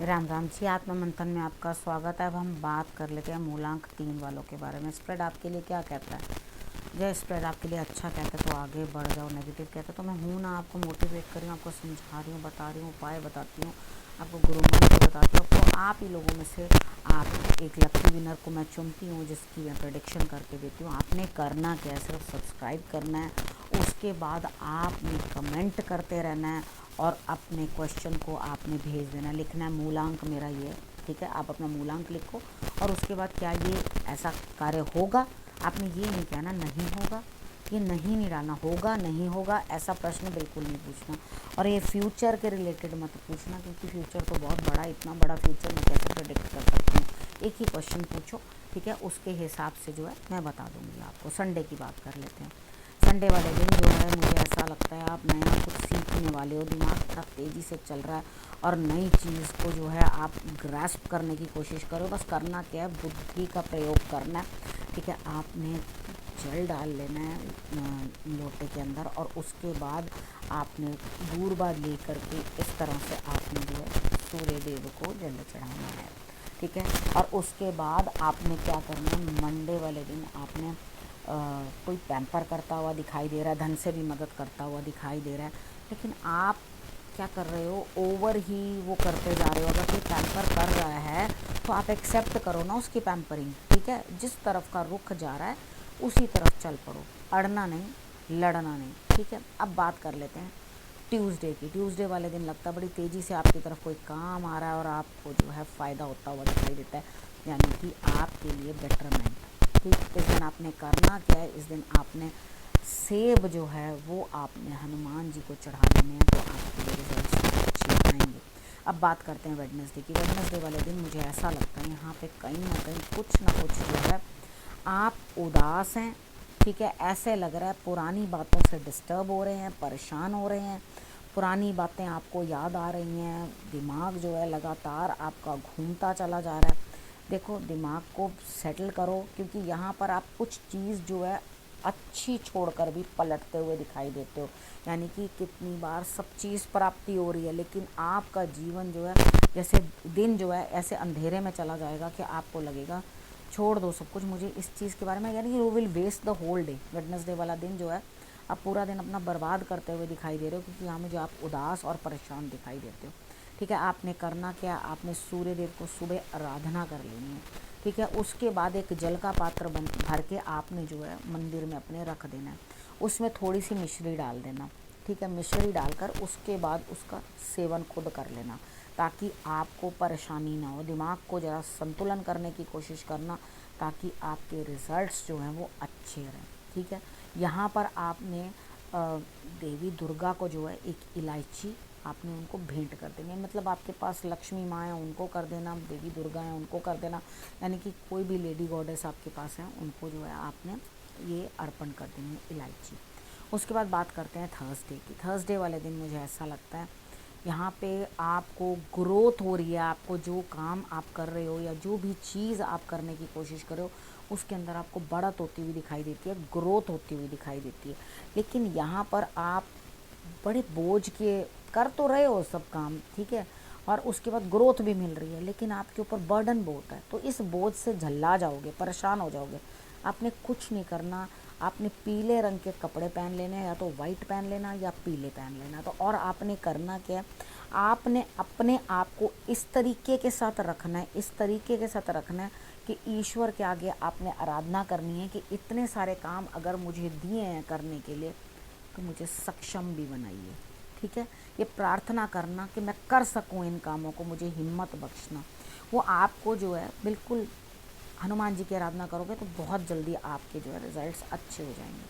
राम राम जी। आत्म मंथन में आपका स्वागत है। अब हम बात कर लेते हैं मूलांक 3 वालों के बारे में। स्प्रेड आपके लिए क्या कहता है? जय स्प्रेड आपके लिए अच्छा कहता है तो आगे बढ़ जाओ, नेगेटिव कहता है तो मैं हूँ ना, आपको मोटिवेट कर रही हूँ, आपको समझा रही हूँ, बता रही हूँ, उपाय बताती हूँ, आपको गुरु मंत्र बताती हूँ। आपको आप ही लोगों में से आप एक लकी विनर को मैं चुनती हूँ, जिसकी मैं प्रेडिक्शन करके देती हूँ। आपने करना क्या है, सिर्फ सब्सक्राइब करना है। उसके बाद आपने कमेंट करते रहना है और अपने क्वेश्चन को आपने भेज देना, लिखना है मूलांक मेरा ये, ठीक है। आप अपना मूलांक लिखो और उसके बाद क्या ये ऐसा कार्य होगा, आपने ये नहीं कहना नहीं होगा, ये नहीं डालना, होगा नहीं होगा ऐसा प्रश्न बिल्कुल नहीं पूछना। और ये फ्यूचर के रिलेटेड मत पूछना, क्योंकि फ्यूचर तो बहुत बड़ा, इतना बड़ा फ्यूचर मैं कैसे प्रेडिक्ट कर सकती हूँ। एक ही क्वेश्चन पूछो, ठीक है, उसके हिसाब से जो है मैं बता दूँगी आपको। संडे की बात कर लेते हैं। संडे वाले दिन जो है मुझे ऐसा लगता है आप नया कुछ सीखने वाले हो, दिमाग इतना तेज़ी से चल रहा है और नई चीज़ को जो है आप ग्रास्प करने की कोशिश करो। बस करना क्या है, बुद्धि का प्रयोग करना है, ठीक है। आपने जल डाल लेना है लोटे के अंदर और उसके बाद आपने दूरबाद ले करके इस तरह से आपने जो है सूर्य देव को जल चढ़ाना है, ठीक है। और उसके बाद आपने क्या करना है, मंडे वाले दिन आपने कोई पैम्पर करता हुआ दिखाई दे रहा है, धन से भी मदद करता हुआ दिखाई दे रहा है, लेकिन आप क्या कर रहे हो, ओवर ही वो करते जा रहे हो। अगर कोई पैम्पर कर रहा है तो आप एक्सेप्ट करो ना उसकी पैम्परिंग, ठीक है। जिस तरफ का रुख जा रहा है उसी तरफ चल पड़ो, अड़ना नहीं, लड़ना नहीं, ठीक है। अब बात कर लेते हैं ट्यूसडे की। ट्यूसडे वाले दिन लगता है बड़ी तेज़ी से आपकी तरफ कोई काम आ रहा है और आपको जो है फ़ायदा होता हुआ दिखाई देता है, यानी कि आपके लिए बेटरमेंट, ठीक। इस दिन आपने करना क्या है, इस दिन आपने सेब जो है वो आपने हनुमान जी को चढ़ा देने हैं, तो आपके लिए रिजल्ट अच्छे आएंगे। अब बात करते हैं वेडनेसडे की। वेडनेसडे वाले दिन मुझे ऐसा लगता है यहाँ पे कहीं ना कुछ जो है आप उदास हैं, ठीक है। ऐसे लग रहा है पुरानी बातों से डिस्टर्ब हो रहे हैं, परेशान हो रहे हैं, पुरानी बातें आपको याद आ रही हैं, दिमाग जो है लगातार आपका घूमता चला जा रहा है। देखो दिमाग को सेटल करो, क्योंकि यहाँ पर आप कुछ चीज़ जो है अच्छी छोड़कर भी पलटते हुए दिखाई देते हो। यानी कि कितनी बार सब चीज़ प्राप्ति हो रही है, लेकिन आपका जीवन जो है जैसे दिन जो है ऐसे अंधेरे में चला जाएगा कि आपको लगेगा छोड़ दो सब कुछ, मुझे इस चीज़ के बारे में, यानी कि you will waste the whole day. Wednesday वाला दिन जो है आप पूरा दिन अपना बर्बाद करते हुए दिखाई दे रहे हो, क्योंकि यहाँ मुझे आप उदास और परेशान दिखाई देते हो, ठीक है। आपने करना क्या, आपने सूर्य देव को सुबह आराधना कर लेनी है, ठीक है। उसके बाद एक जल का पात्र भर के आपने जो है मंदिर में अपने रख देना है, उसमें थोड़ी सी मिश्री डाल देना, ठीक है। मिश्री डालकर उसके बाद उसका सेवन खुद कर लेना, ताकि आपको परेशानी ना हो। दिमाग को ज़रा संतुलन करने की कोशिश करना, ताकि आपके रिज़ल्ट्स जो हैं वो अच्छे रहें, ठीक है। यहाँ पर आपने देवी दुर्गा को जो है एक इलायची आपने उनको भेंट कर देंगे, मतलब आपके पास लक्ष्मी माँ है उनको कर देना, देवी दुर्गा है उनको कर देना, यानी कि कोई भी लेडी गॉडेस आपके पास है उनको जो है आपने ये अर्पण कर देनी है इलायची। उसके बाद बात करते हैं थर्सडे की। थर्सडे वाले दिन मुझे ऐसा लगता है यहाँ पे आपको ग्रोथ हो रही है, आपको जो काम आप कर रहे हो या जो भी चीज़ आप करने की कोशिश कर रहे हो उसके अंदर आपको बढ़त होती हुई दिखाई देती है, ग्रोथ होती हुई दिखाई देती है। लेकिन यहाँ पर आप बड़े बोझ के कर तो रहे हो सब काम, ठीक है, और उसके बाद ग्रोथ भी मिल रही है, लेकिन आपके ऊपर बर्डन बहुत है, तो इस बोझ से झल्ला जाओगे, परेशान हो जाओगे। आपने कुछ नहीं करना, आपने पीले रंग के कपड़े पहन लेने हैं, या तो वाइट पहन लेना या पीले पहन लेना। तो और आपने करना क्या है, आपने अपने आप को इस तरीके के साथ रखना है, इस तरीके के साथ रखना है कि ईश्वर के आगे आपने आराधना करनी है कि इतने सारे काम अगर मुझे दिए हैं करने के लिए तो मुझे सक्षम भी बनाइए, ठीक है। ये प्रार्थना करना कि मैं कर सकूं इन कामों को, मुझे हिम्मत बख्शना, वो आपको जो है बिल्कुल, हनुमान जी की आराधना करोगे तो बहुत जल्दी आपके जो है रिजल्ट्स अच्छे हो जाएंगे।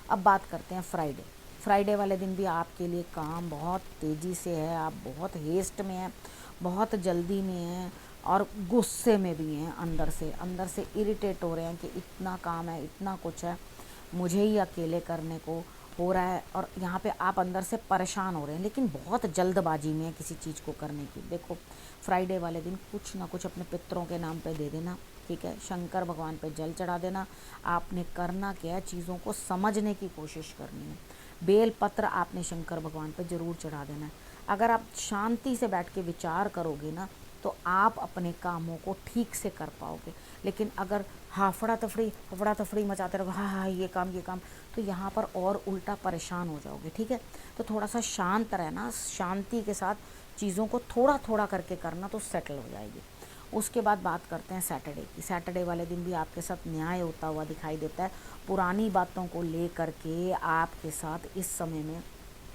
अब बात करते हैं फ्राइडे। फ्राइडे वाले दिन भी आपके लिए काम बहुत तेज़ी से है, आप बहुत हेस्ट में हैं, बहुत जल्दी में हैं और गुस्से में भी हैं, अंदर से इरिटेट हो रहे हैं कि इतना काम है, इतना कुछ है, मुझे ही अकेले करने को हो रहा है, और यहाँ पे आप अंदर से परेशान हो रहे हैं, लेकिन बहुत जल्दबाजी में है किसी चीज़ को करने की। देखो फ्राइडे वाले दिन कुछ ना कुछ अपने पितरों के नाम पे दे देना, ठीक है। शंकर भगवान पे जल चढ़ा देना। आपने करना क्या है, चीज़ों को समझने की कोशिश करनी है। बेल पत्र आपने शंकर भगवान पे ज़रूर चढ़ा देना है। अगर आप शांति से बैठ के विचार करोगे ना तो आप अपने कामों को ठीक से कर पाओगे। लेकिन अगर हाफड़ा तफड़ी मचाते रहोगे, हाँ हाँ ये काम, तो यहाँ पर और उल्टा परेशान हो जाओगे। ठीक है, तो थोड़ा सा शांत रहना, शांति के साथ चीज़ों को थोड़ा थोड़ा करके करना, तो सेटल हो जाएगी। उसके बाद बात करते हैं सैटरडे की। सैटरडे वाले दिन भी आपके साथ न्याय होता हुआ दिखाई देता है। पुरानी बातों को लेकर के आपके साथ इस समय में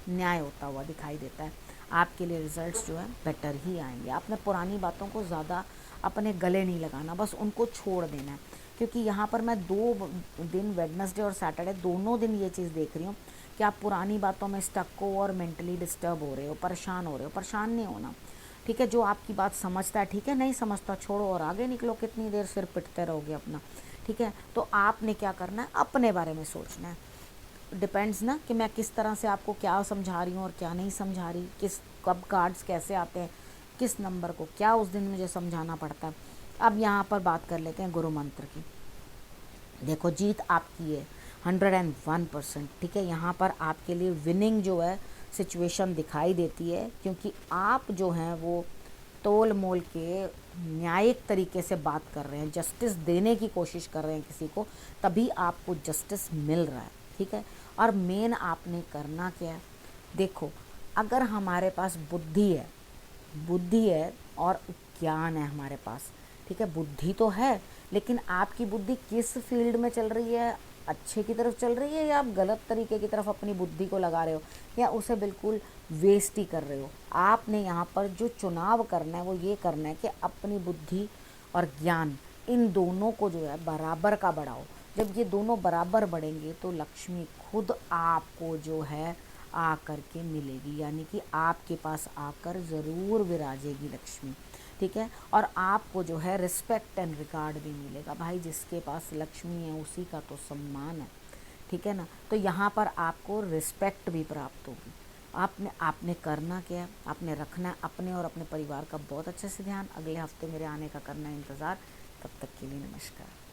न्याय होता हुआ दिखाई देता है। आपके लिए रिजल्ट्स जो है बेटर ही आएंगे। आपने पुरानी बातों को ज़्यादा अपने गले नहीं लगाना, बस उनको छोड़ देना है। क्योंकि यहाँ पर मैं 2 दिन वेडनेसडे और सैटरडे दोनों दिन ये चीज़ देख रही हूँ कि आप पुरानी बातों में स्टक हो और मेंटली डिस्टर्ब हो रहे हो, परेशान हो रहे हो। परेशान नहीं होना, ठीक है। जो आपकी बात समझता है ठीक है, नहीं समझता छोड़ो और आगे निकलो। कितनी देर सिर पिटते रहोगे अपना, ठीक है। तो आपने क्या करना है, अपने बारे में सोचना है। डिपेंड्स ना कि मैं किस तरह से आपको क्या समझा रही हूँ और क्या नहीं समझा रही, किस कब कार्ड्स कैसे आते हैं, किस नंबर को क्या उस दिन मुझे समझाना पड़ता है। अब यहाँ पर बात कर लेते हैं गुरु मंत्र की। देखो जीत आपकी है 101%, ठीक है। यहाँ पर आपके लिए विनिंग जो है सिचुएशन दिखाई देती है, क्योंकि आप जो हैं वो तोल मोल के न्यायिक तरीके से बात कर रहे हैं, जस्टिस देने की कोशिश कर रहे हैं किसी को, तभी आपको जस्टिस मिल रहा है, ठीक है। और मेन आपने करना क्या है, देखो अगर हमारे पास बुद्धि है और ज्ञान है हमारे पास, ठीक है। बुद्धि तो है, लेकिन आपकी बुद्धि किस फील्ड में चल रही है, अच्छे की तरफ चल रही है या आप गलत तरीके की तरफ अपनी बुद्धि को लगा रहे हो, या उसे बिल्कुल वेस्ट ही कर रहे हो। आपने यहाँ पर जो चुनाव करना है वो ये करना है कि अपनी बुद्धि और ज्ञान इन दोनों को जो है बराबर का बढ़ाओ। जब ये दोनों बराबर बढ़ेंगे तो लक्ष्मी खुद आपको जो है आकर के मिलेगी, यानी कि आपके पास आकर ज़रूर विराजेगी लक्ष्मी, ठीक है। और आपको जो है रिस्पेक्ट एंड रिगार्ड भी मिलेगा। भाई जिसके पास लक्ष्मी है उसी का तो सम्मान है, ठीक है ना। तो यहाँ पर आपको रिस्पेक्ट भी प्राप्त होगी। आपने करना क्या है, आपने रखना है अपने और अपने परिवार का बहुत अच्छे से ध्यान। अगले हफ्ते मेरे आने का करना है इंतज़ार। तब तक के लिए नमस्कार।